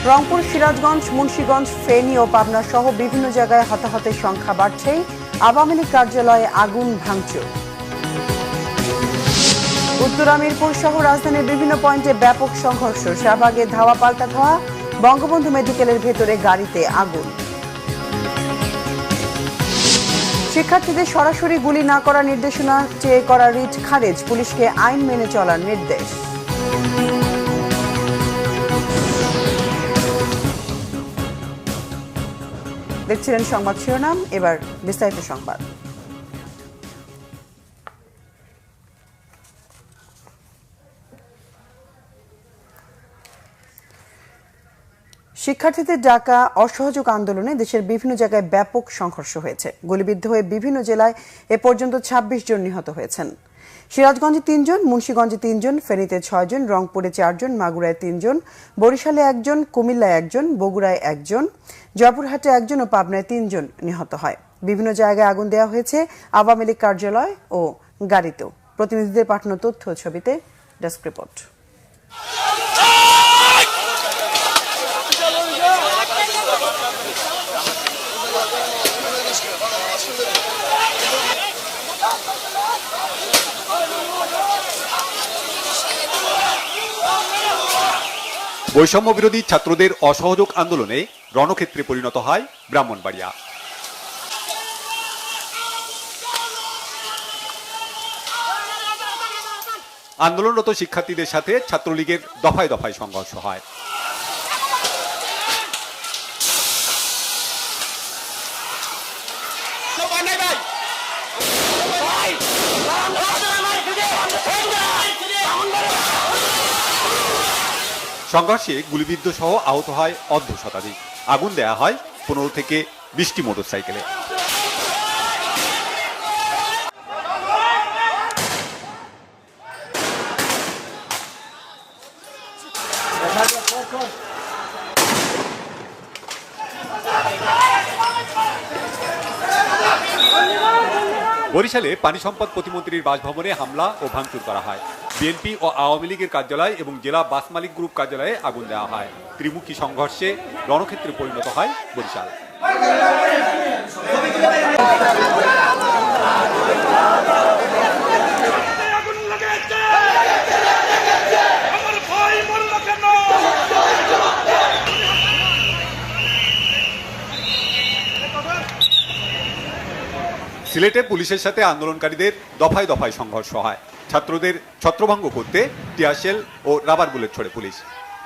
রংপুর, সিরাজগঞ্জ, মুন্সিগঞ্জ, ফেনী ও পাবনা সহ বিভিন্ন জায়গায় হতাহতের সংখ্যা বাড়ছেই। আওয়ামী লীগ কার্যালয়ে আগুন ভাঙচুর। উত্তরা, মিরপুর সহ রাজধানীর বিভিন্ন পয়েন্টে ব্যাপক সংঘর্ষ। শাহবাগে ধাওয়া পাল্টা ধাওয়া। বঙ্গবন্ধু মেডিকেলের ভেতরে গাড়িতে আগুন। শিক্ষার্থীদের সরাসরি গুলি না করার নির্দেশনা চেয়ে করা রিট খারেজ। পুলিশকে আইন মেনে চলার নির্দেশ। দেখছিলেন সংবাদ শিরোনাম, এবার বিস্তারিত সংবাদ। শিক্ষার্থীদের ডাকা অসহযোগ আন্দোলনে দেশের বিভিন্ন জায়গায় ব্যাপক সংঘর্ষ হয়েছে। গুলিবিদ্ধ হয়ে বিভিন্ন জেলায় এ পর্যন্ত ২৬ জন নিহত হয়েছেন। সিরাজগঞ্জে ৩ জন, মুন্সিগঞ্জে 3 জন, ফেনীতে 6 জন, রংপুরে 4 জন, মাগুরায় 3 জন, বরিশালে 1 জন, কুমিল্লায় 1 জন, বগুড়ায় 1 জন, জয়পুরহাটে 1 জন ও পাবনায় 3 জন নিহত হয়। বিভিন্ন জায়গায় আগুন দেওয়া হয়েছে আওয়ামী লীগ কার্যালয় ও গাড়িতেও। প্রতিনিধিদের পাঠানো তথ্য ছবিতে ডেস্ক রিপোর্ট। বৈষম্য বিরোধী ছাত্রদের অসহযোগ আন্দোলনে রণক্ষেত্রে পরিণত হয় ব্রাহ্মণবাড়িয়া। আন্দোলনরত শিক্ষার্থীদের সাথে ছাত্রলীগের দফায় দফায় সংঘর্ষ হয়। সংঘর্ষে গুলিবিদ্ধ সহ আহত হয় অর্ধ শতাধিক। আগুন দেয়া হয় 15 থেকে 20টি মোটরসাইকেলে। বরিশালে পানি সম্পদ প্রতিমন্ত্রীর বাসভবনে হামলা ও ভাঙচুর করা হয়। বিএনপি ও আওয়ামী লীগের কার্যালয় এবং জেলা বাস মালিক গ্রুপ কার্যালয়ে আগুন দেওয়া হয়। ত্রিমুখী সংঘর্ষে রণক্ষেত্রে পরিণত হয় বরিশাল। সিলেটে পুলিশের সাথে আন্দোলনকারীদের দফায় দফায় সংঘর্ষ হয়। ছাত্রদের ছত্রভঙ্গ করতে টিয়ারশেল ও রাবার বুলেট ছোড়ে পুলিশ।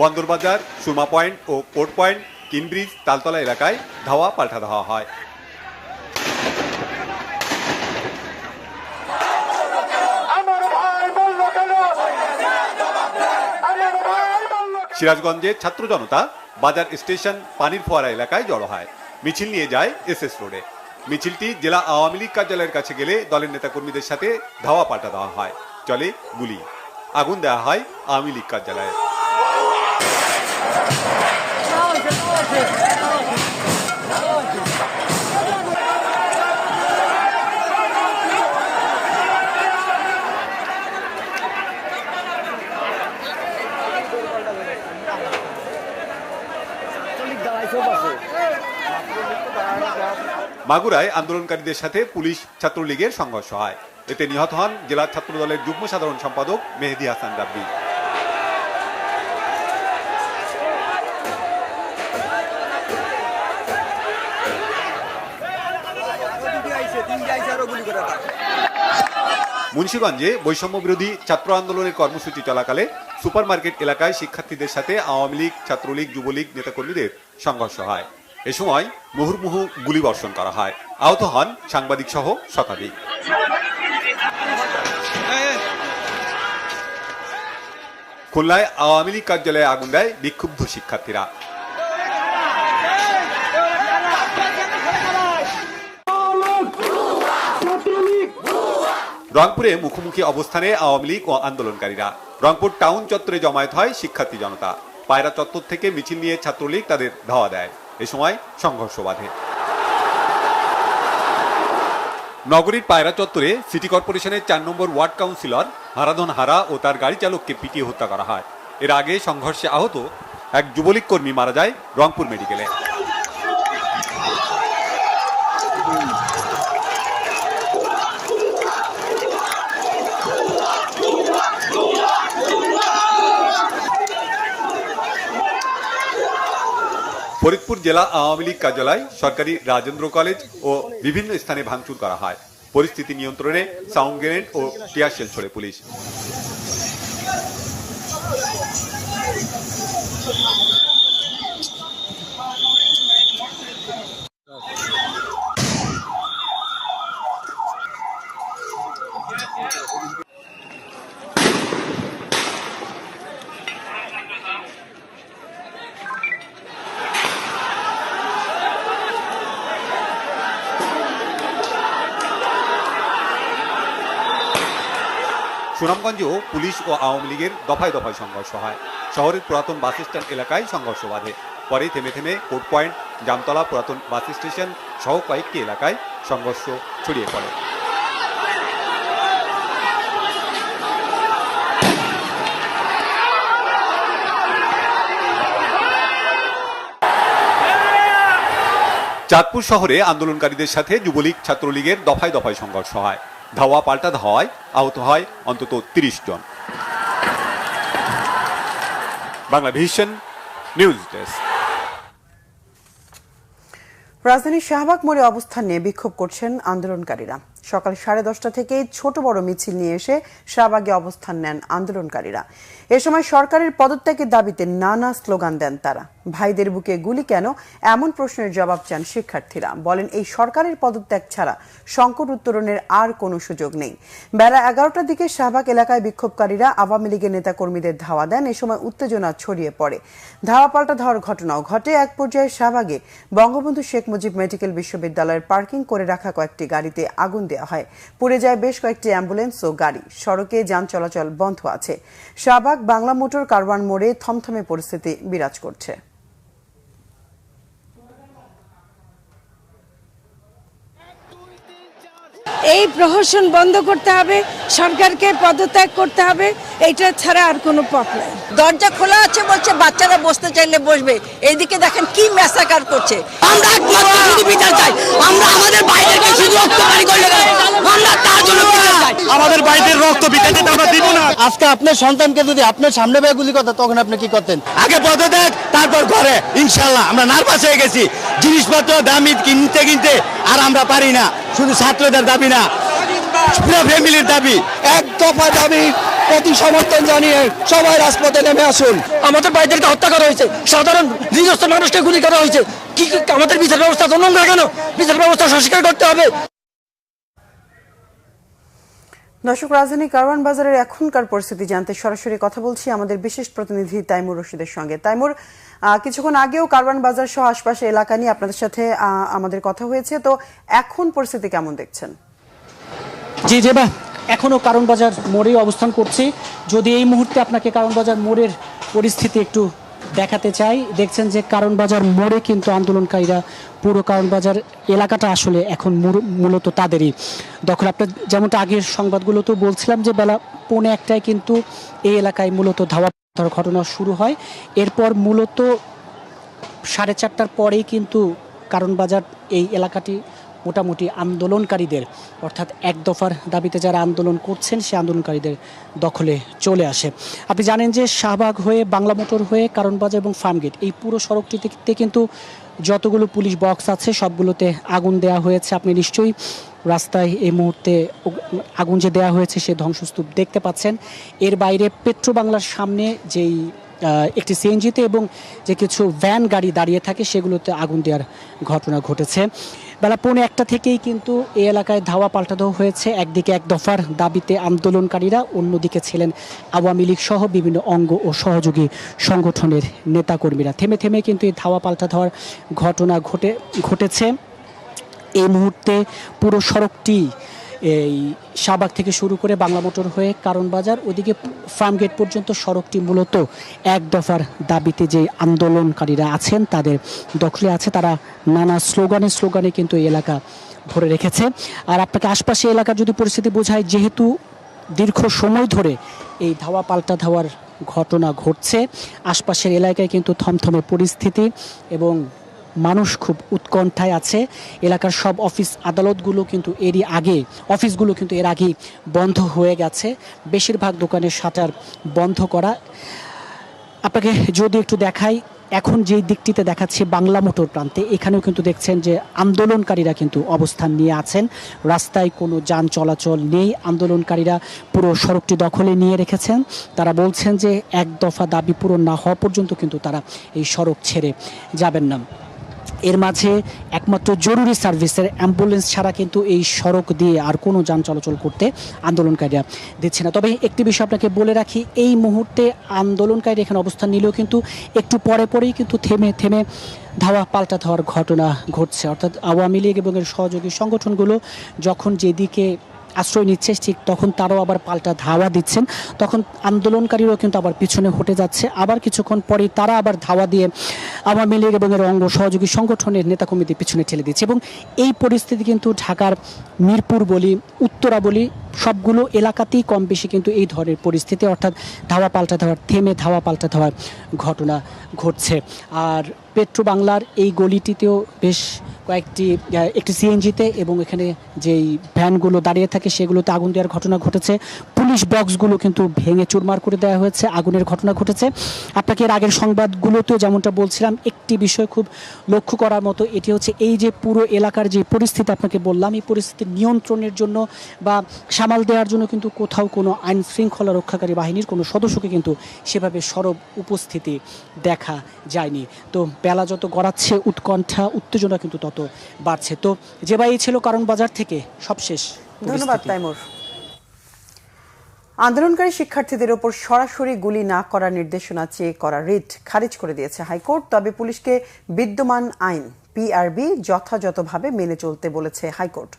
বন্দরবাজার, সুরমা পয়েন্ট ও কোর্ট পয়েন্ট, কিনব্রিজ, তালতলা এলাকায় ধাওয়া পাল্টা ধাওয়া হয়। সিরাজগঞ্জের ছাত্র জনতা বাজার স্টেশন, পানির ফোয়ারা এলাকায় জড়ো হয়। মিছিল নিয়ে যায় এসএস রোডে। মিছিলটি জেলা আওয়ামী লীগ কার্যালয়ের কাছে গেলে দলের নেতাকর্মীদের সাথে ধাওয়া পাল্টা দেওয়া হয়। চলে গুলি। আগুন দেওয়া হয় আওয়ামী লীগ কার্যালয়ে। মাগুরায় আন্দোলনকারীদের সাথে পুলিশ ছাত্রলীগের সংঘর্ষ হয়। এতে নিহত হন জেলা ছাত্র দলের যুগ্ম সাধারণ সম্পাদক মেহেদী হাসান রাব্বি। মুন্সিগঞ্জে বৈষম্য বিরোধী ছাত্র আন্দোলনের কর্মসূচি চলাকালে সুপারমার্কেট এলাকায় শিক্ষার্থীদের সাথে আওয়ামী লীগ, ছাত্রলীগ, যুবলীগ নেতাকর্মীদের সংঘর্ষ হয়। এ সময় মুহুর্মুহু গুলিবর্ষণ করা হয়। আহত হন সাংবাদিক সহ শতাধিক। খুলনায় আওয়ামী লীগ কার্যালয়ে আগুন দেয় বিক্ষুব্ধ শিক্ষার্থীরা। রংপুরে মুখোমুখি অবস্থানে আওয়ামী লীগ ও আন্দোলনকারীরা। রংপুর টাউন চত্বরে জমায়েত হয় শিক্ষার্থী জনতা। পায়রা চত্বর থেকে মিছিল নিয়ে ছাত্রলীগ তাদের ধাওয়া দেয়। এ সময় সংঘর্ষ বাধে। নগরীর পায়রা চত্বরে সিটি কর্পোরেশনের 4 নম্বর ওয়ার্ড কাউন্সিলর হারাধন হারা ও তার গাড়ি চালককে পিটিয়ে হত্যা করা হয়। এর আগে সংঘর্ষে আহত এক যুবলীগ কর্মী মারা যায় রংপুর মেডিকেলে। ফরিদপুর জেলা আওয়ামী লীগ কার্যালয়, সরকারি রাজেন্দ্র কলেজ ও বিভিন্ন স্থানে ভাঙচুর করা হয়। পরিস্থিতি নিয়ন্ত্রণে সাউন্ড গ্রেনেড ও টিয়ার শেল ছোড়ে পুলিশ। সুনামগঞ্জেও পুলিশ ও আওয়ামী লীগের দফায় দফায় সংঘর্ষ হয়। শহরের পুরাতন বাস স্ট্যান্ড এলাকায় সংঘর্ষ বাধে। পরে থেমে থেমে কোর্ট পয়েন্ট, জামতলা পুরাতন বাস স্টেশন সহ কয়েকটি এলাকায় সংঘর্ষ ছড়িয়ে পড়ে। চাঁদপুর শহরে আন্দোলনকারীদের সাথে যুবলীগ ছাত্রলীগের দফায় দফায় সংঘর্ষ হয়। ধাওয়া পাল্টা ধাওয়ায় আহত হয় অন্তত 30 জন। Bangla vision news desk. রাজধানীর শাহবাগ মোড়ে অবস্থান নিয়ে বিক্ষোভ করছেন আন্দোলনকারীরা। সকাল 10:30 থেকে ছোট বড় মিছিল নিয়ে এসে শাহবাগে অবস্থান নেন আন্দোলনকারীরা। এ সময় সরকারের পদত্যাগের দাবিতে নানা স্লোগান দেন তারা। ভাইদের বুকে গুলি কেন, এমন প্রশ্নের জবাব চান শিক্ষার্থীরা। বলেন, এই সরকারের পদত্যাগ ছাড়া সংকট উত্তরণের আর কোনো সুযোগ নেই। বেলা 11টার দিকে শাহবাগ এলাকায় বিক্ষোভকারীরা আওয়ামী লীগের নেতাকর্মীদের ধাওয়া দেন। এ সময় উত্তেজনা ছড়িয়ে পড়ে। ধাওয়া পাল্টা ধাওয়ার ঘটনাও ঘটে। এক পর্যায়ে শাহবাগে বঙ্গবন্ধু শেখ মুজিব মেডিকেল বিশ্ববিদ্যালয়ের পার্কিং করে রাখা কয়েকটি গাড়িতে আগুন দেওয়া হয়। পুড়ে যায় বেশ কয়েকটি অ্যাম্বুলেন্স ও গাড়ি। সড়কে যান চলাচল বন্ধ আছে। শাহবাগ বাংলা মোটর কারওয়ান মোড়ে থমথমে পরিস্থিতি বিরাজ করছে। এই প্রহসন বন্ধ করতে হবে, সরকারকে পদত্যাগ করতে হবে, এইটা ছাড়া আর কোনো পথ নাই। দরজা খোলা আছে বলছে বাচ্চারা বসতে চাইলে বসবে, এইদিকে দেখেন কি ম্যাসাকার করছে। আমরা একমাত্র শুধু বিচার চাই, আমরা আমাদের বাইরেকে শুধু রক্তপানি করলে আমরা তার জন্য বিচার চাই। আমাদের বাইরের রক্ত বিতাতে আমরা দিব না। আজকে আপনার সন্তানকে যদি আপনার সামনে বেয়ে গুলি করতেন তখন আপনি কি করতেন? আগে পদত্যাগ, তারপর ঘরে। ইনশাআল্লাহ আমরা নার্ভাস হয়ে গেছি, জিনিসপত্র দামি কিনতে কিনতে আর আমরা পারি না। শুধু ছাত্রদের দাবি না, পুরো ফ্যামিলির দাবি। এক দফা দাবি প্রতি সমর্থন জানিয়ে সবাই রাজপথে নেমে আসুন। আমাদের ভাইদেরকে হত্যা করা হয়েছে, সাধারণ নিজস্ব মানুষকে গুলি করা হয়েছে। কি আমাদের বিচার ব্যবস্থা নোংরা কেন? বিচার ব্যবস্থা সংস্কার করতে হবে। দর্শক, রাজধানী কারওয়ান বাজারের এখনকার পরিস্থিতি জানতে সরাসরি কথা বলছি আমাদের বিশেষ প্রতিনিধি তাইমুর রশিদের সঙ্গে। তাইমুর, কিছুক্ষণ আগেও কারওয়ান বাজার সহ আশপাশে এলাকা নিয়ে আপনাদের সাথে আমাদের কথা হয়েছে, তো এখন পরিস্থিতি কেমন দেখছেন? জি জেবা, এখনো কারওয়ান বাজার মোড়ে অবস্থান করছি। যদি এই মুহূর্তে আপনাকে কারওয়ান বাজার মোড়ের পরিস্থিতি একটু দেখাতে চাই, দেখছেন যে কারওয়ান বাজার মোড়ে কিন্তু আন্দোলনকারীরা পুরো কারওয়ান বাজার এলাকাটা আসলে এখন মূলত তাদেরই দখল। আপনার যেমনটা আগের সংবাদগুলোতেও বলছিলাম যে বেলা 1:45 কিন্তু এই এলাকায় মূলত ধাওয়া ঘটনা শুরু হয়। এরপর মূলত 4:30টার পরেই কিন্তু কারওয়ান বাজার এই এলাকাটি মোটামুটি আন্দোলনকারীদের, অর্থাৎ এক দফার দাবিতে যারা আন্দোলন করছেন সে আন্দোলনকারীদের দখলে চলে আসে। আপনি জানেন যে শাহবাগ হয়ে, বাংলা মোটর হয়ে কারওয়ান বাজার এবং ফার্মগেট এই পুরো সড়কটিতে কিন্তু যতগুলো পুলিশ বক্স আছে সবগুলোতে আগুন দেওয়া হয়েছে। আপনি নিশ্চয়ই রাস্তায় এই মুহূর্তে আগুন যে দেওয়া হয়েছে সে ধ্বংসস্তূপ দেখতে পাচ্ছেন। এর বাইরে পেট্রো বাংলার সামনে যেই একটি সিএনজিতে এবং যে কিছু ভ্যান গাড়ি দাঁড়িয়ে থাকে সেগুলোতে আগুন দেওয়ার ঘটনা ঘটেছে। বেলা 1:45 থেকেই কিন্তু এই এলাকায় ধাওয়া পাল্টা দেওয়া হয়েছে। একদিকে এক দফার দাবিতে আন্দোলনকারীরা, অন্যদিকে ছিলেন আওয়ামী লীগ সহ বিভিন্ন অঙ্গ ও সহযোগী সংগঠনের নেতাকর্মীরা। থেমে থেমে কিন্তু এই ধাওয়া পাল্টা দেওয়ার ঘটনা ঘটেছে। এই মুহূর্তে পুরো সড়কটি এই শাহবাগ থেকে শুরু করে বাংলা মোটর হয়ে কারওয়ান বাজার ওদিকে ফার্মগেট পর্যন্ত সড়কটি মূলত এক দফার দাবিতে যে আন্দোলনকারীরা আছেন তাদের দখলে আছে। তারা নানা স্লোগানে কিন্তু এই এলাকা ভরে রেখেছে। আর আপনাকে আশপাশে এলাকার যদি পরিস্থিতি বোঝায়, যেহেতু দীর্ঘ সময় ধরে এই ধাওয়া পাল্টা ধাওয়ার ঘটনা ঘটছে। আশপাশের এলাকায় কিন্তু থমথমে পরিস্থিতি এবং মানুষ খুব উৎকণ্ঠায় আছে। এলাকার সব অফিস আদালতগুলো কিন্তু অফিসগুলো কিন্তু এর আগেই বন্ধ হয়ে গেছে। বেশিরভাগ দোকানের শাটার বন্ধ করা। আপনাকে যদি একটু দেখাই, এখন যেই দিকটিতে দেখাচ্ছে বাংলা মোটর প্রান্তে, এখানেও কিন্তু দেখছেন যে আন্দোলনকারীরা কিন্তু অবস্থান নিয়ে আছেন। রাস্তায় কোনো যান চলাচল নেই। আন্দোলনকারীরা পুরো সড়কটি দখলে নিয়ে রেখেছেন। তারা বলছেন যে এক দফা দাবি পূরণ না হওয়া পর্যন্ত কিন্তু তারা এই সড়ক ছেড়ে যাবেন না। এর মাঝে একমাত্র জরুরি সার্ভিসের অ্যাম্বুলেন্স ছাড়া কিন্তু এই সড়ক দিয়ে আর কোনো যান চলাচল করতে আন্দোলনকারীরা দিচ্ছে না। তবে একটি বিষয় আপনাকে বলে রাখি, এই মুহূর্তে আন্দোলনকারী এখানে অবস্থান নিলেও কিন্তু একটু পরেই কিন্তু থেমে ধাওয়া পাল্টা ধাওয়ার ঘটনা ঘটছে। অর্থাৎ আওয়ামী লীগ এবং এর সহযোগী সংগঠনগুলো যখন যেদিকে আশ্রয় নিচ্ছে ঠিক তখন তারাও আবার পাল্টা ধাওয়া দিচ্ছেন। তখন আন্দোলনকারীরাও কিন্তু আবার পিছনে হটে যাচ্ছে। আবার কিছুক্ষণ পরে তারা আবার ধাওয়া দিয়ে আওয়ামী লীগ এবং এর অঙ্গ সহযোগী সংগঠনের নেতাকর্মীদের পিছনে ঠেলে দিচ্ছে। এবং এই পরিস্থিতি কিন্তু ঢাকার মিরপুর বলি, উত্তরা বলি, সবগুলো এলাকাতেই কম বেশি কিন্তু এই ধরনের পরিস্থিতি, অর্থাৎ ধাওয়া পাল্টা ধাওয়ার ঘটনা ঘটছে। আর পেট্রো বাংলার এই গলিটিতেও বেশ একটি সিএনজিতে এবং এখানে যেই ভ্যানগুলো দাঁড়িয়ে থাকে সেগুলোতে আগুন দেওয়ার ঘটনা ঘটেছে। পুলিশ বক্সগুলো কিন্তু ভেঙে চুরমার করে দেওয়া হয়েছে, আগুনের ঘটনা ঘটেছে। আপনাকে এর আগের সংবাদগুলোতেও যেমনটা বলছিলাম, একটি বিষয় খুব লক্ষ্য করার মতো, এটি হচ্ছে এই যে পুরো এলাকার যে পরিস্থিতি আপনাকে বললাম, এই পরিস্থিতি নিয়ন্ত্রণের জন্য বা সামাল দেওয়ার জন্য কিন্তু কোথাও কোনো আইন শৃঙ্খলা রক্ষাকারী বাহিনীর কোনো সদস্যকে কিন্তু সেভাবে সরব উপস্থিতি দেখা যায়নি। তো বেলা যত গড়াচ্ছে উৎকণ্ঠা উত্তেজনা কিন্তু তত বাড়ছে। তো যে ভাই ছিল কারণ বাজার থেকে সবশেষ। ধন্যবাদ তাইমুর। আন্দোলনকারী শিক্ষার্থীদের ওপর সরাসরি গুলি না করার নির্দেশনা চেয়ে করা রিট খারিজ করে দিয়েছে হাইকোর্ট। তবে পুলিশকে বিদ্যমান আইন পিআরবি যথাযথভাবে মেনে চলতে বলেছে হাইকোর্ট।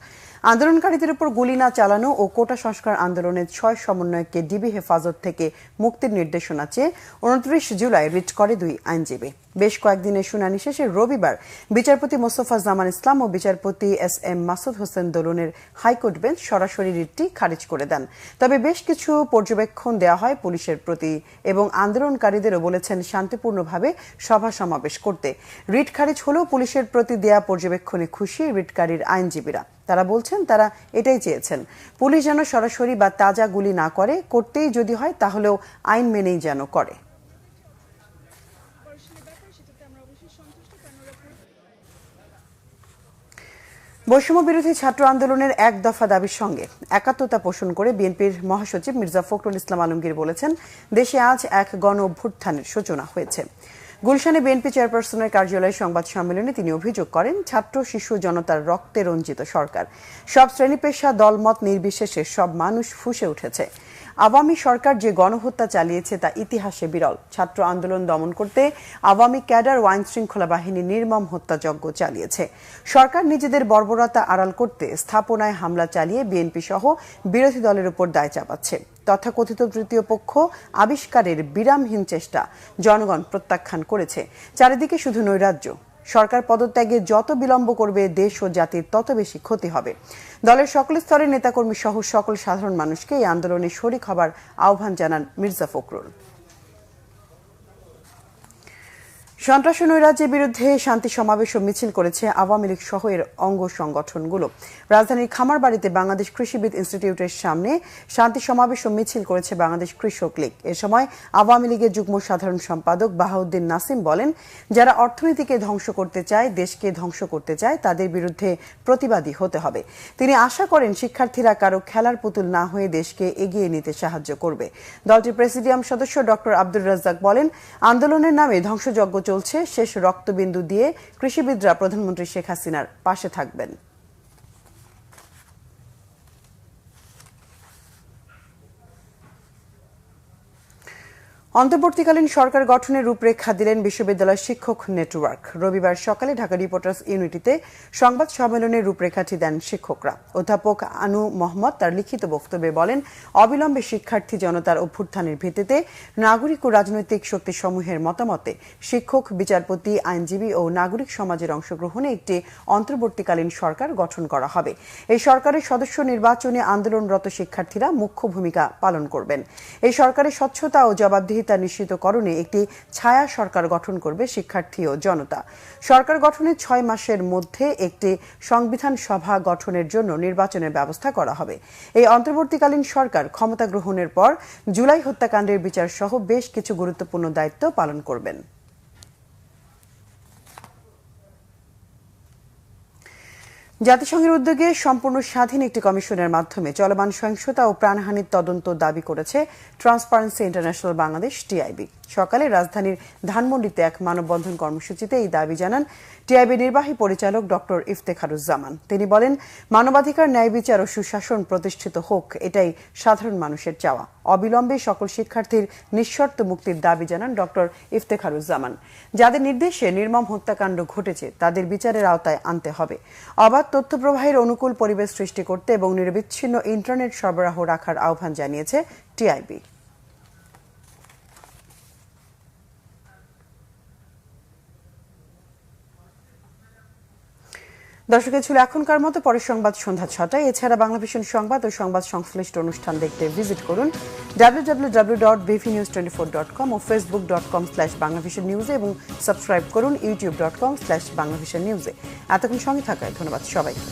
আন্দোলনকারীদের উপর গুলি না চালানো ও কোটা সংস্কার আন্দোলনের 6 সমন্বয়ককে ডিবি হেফাজত থেকে মুক্তির নির্দেশনা চেয়ে 29 জুলাই রিট করে 2 আইনজীবী। বেশ কয়েকদিনের শুনানি শেষে রবিবার বিচারপতি মোস্তফা জামান ইসলাম ও বিচারপতি এস.এম. মাসুদ হোসেন দোলনের হাইকোর্ট বেঞ্চ সরাসরি রিটটি খারিজ করে দেন। তবে বেশ কিছু পর্যবেক্ষণ দেওয়া হয় পুলিশের প্রতি এবং আন্দোলনকারীদেরও বলেছেন শান্তিপূর্ণভাবে সভা সমাবেশ করতে। রিট খারিজ হলেও পুলিশের প্রতি দেয়া পর্যবেক্ষণে খুশি রিটকারীর আইনজীবীরা। তারা বলছেন তারা এটাই চেয়েছেন, পুলিশ যেন সরাসরি বা তাজা গুলি না করে, করতেই যদি হয় তাহলেও আইন মেনেই যেন করে। বৈষম্য বিরোধী ছাত্র আন্দোলনের এক দফা দাবির সঙ্গে একাত্মতা পোষণ করে বিএনপির মহাসচিব মির্জা ফখরুল ইসলাম আলমগীর বলেছেন, দেশে আজ এক গণ অভ্যুত্থানের সূচনা হয়েছে। গুলশানে বিএনপি চেয়ারপারসনের কার্যালয়ে সংবাদ সম্মেলনে তিনি অভিযোগ করেন, ছাত্র শিশু জনতার রক্তে রঞ্জিত সরকার। সব শ্রেণী পেশা দলমত নির্বিশেষে সব মানুষ ফুঁসে উঠেছে। আওয়ামী সরকার যে গণহত্যা চালিয়েছে তা ইতিহাসে বিরল। ছাত্র আন্দোলন দমন করতে আওয়ামী ক্যাডার ও আইন শৃঙ্খলা বাহিনী নির্মম হত্যাযজ্ঞ চালিয়েছে। সরকার নিজেদের বর্বরতা আড়াল করতে স্থাপনায় হামলা চালিয়ে বিএনপি সহ বিরোধী দলের উপর দায় চাপাচ্ছে। তথাকথিত তৃতীয় পক্ষ আবিষ্কারের বিরামহীন চেষ্টা জনগণ প্রত্যাখ্যান করেছে। চারিদিকে শুধু নৈরাজ্য। সরকার পদত্যাগে যত বিলম্ব করবে দেশ ও জাতির তত বেশি ক্ষতি হবে। দলের সকল স্তরের নেতাকর্মী সহ সকল সাধারণ মানুষকে এই আন্দোলনে শরিক হবার আহ্বান জানান মির্জা ফখরুল। সন্ত্রাস ও নৈরাজ্যের বিরুদ্ধে শান্তি সমাবেশ ও মিছিল করেছে আওয়ামী লীগ সহ এর অঙ্গ সংগঠনগুলো। রাজধানীর খামারবাড়িতে বাংলাদেশ কৃষিবিদ ইনস্টিটিউটের সামনে শান্তি সমাবেশ ও মিছিল করেছে বাংলাদেশ কৃষক লীগ। এ সময় আওয়ামী লীগের যুগ্ম সাধারণ সম্পাদক বাহাউদ্দিন নাসিম বলেন, যারা অর্থনীতিকে ধ্বংস করতে চায়, দেশকে ধ্বংস করতে চায়, তাদের বিরুদ্ধে প্রতিবাদী হতে হবে। তিনি আশা করেন শিক্ষার্থীরা কারো খেলার পুতুল না হয়ে দেশকে এগিয়ে নিতে সাহায্য করবে। দলটির প্রেসিডিয়াম সদস্য ডক্টর আব্দুর রাজ্জাক বলেন, আন্দোলনের নামে ধ্বংসযজ্ঞ চলছে, শেষ রক্তবিন্দু দিয়ে কৃষিবিদরা প্রধানমন্ত্রী শেখ হাসিনার পাশে থাকবেন। অন্তর্বর্তীকালীন সরকার গঠনের রূপরেখা দিলেন বিশ্ববিদ্যালয় শিক্ষক নেটওয়ার্ক। রবিবার সকালে ঢাকা রিপোর্টার্স ইউনিটিতে সংবাদ সম্মেলনের রূপরেখাটি দেন শিক্ষকরা। অধ্যাপক আনু মোহাম্মদ তার লিখিত বক্তব্যে বলেন, অবিলম্বে শিক্ষার্থী জনতার অভ্যুত্থানের ভিত্তিতে নাগরিক ও রাজনৈতিক শক্তিসমূহের মতামতে শিক্ষক, বিচারপতি, আইনজীবী ও নাগরিক সমাজের অংশগ্রহণে একটি অন্তর্বর্তীকালীন সরকার গঠন করা হবে। এই সরকারের সদস্য নির্বাচনে আন্দোলনরত শিক্ষার্থীরা মুখ্য ভূমিকা পালন করবেন। এই সরকারের স্বচ্ছতা ও জবাবদিহি জবাবদিহিতা নিশ্চিতকরণে একটি ছায়া সরকার গঠন করবে শিক্ষার্থী ও জনতা। সরকার গঠনের 6 মাসের মধ্যে একটি সংবিধান সভা গঠনের জন্য নির্বাচনের ব্যবস্থা করা হবে। এই অন্তর্বর্তীকালীন সরকার ক্ষমতা গ্রহণের পর জুলাই হত্যাকাণ্ডের বিচার সহ বেশ কিছু গুরুত্বপূর্ণ দায়িত্ব পালন করবেন। জাতিসংঘের উদ্যোগে সম্পূর্ণ স্বাধীন একটি কমিশনের মাধ্যমে চলমান সহিংসতা ও প্রাণহানির তদন্ত দাবি করেছে ট্রান্সপারেন্সি ইন্টারন্যাশনাল বাংলাদেশ টিআইবি। সকালে রাজধানীর ধানমন্ডিতে এক মানববন্ধন কর্মসূচিতে এই দাবি জানান টিআইবি নির্বাহী পরিচালক ডক্টর ইফতেখারুজ্জামান। তিনি বলেন, মানবাধিকার, ন্যায় বিচার ও সুশাসন প্রতিষ্ঠিত হোক, এটাই সাধারণ মানুষের চাওয়া। অবিলম্বে সকল শিক্ষার্থীর নিঃশর্ত মুক্তির দাবি জানান ডক্টর ইফতেখারুজ্জামান। যাদের নির্দেশে নির্মম হত্যাকাণ্ড ঘটেছে তাদের বিচারের আওতায় আনতে হবে। অবাধ তথ্য প্রবাহের অনুকূল পরিবেশ সৃষ্টি করতে এবং নিরবিচ্ছিন্ন ইন্টারনেট সরবরাহ রাখার আহ্বান জানিয়েছে টিআইবি। দর্শক, ছিল এখনকার মতো। পরের সংবাদ সন্ধ্যা 6টায়। এছাড়া বাংলাভিশন সংবাদ ও সংবাদ সংশ্লিষ্ট অনুষ্ঠান দেখতে ভিজিট করুন www.bvnews24.com ও facebook.com/banglavisionnews এবং সাবস্ক্রাইব করুন youtube.com/banglavisionnews। এতক্ষণ সঙ্গে থাকায় ধন্যবাদ সবাইকে।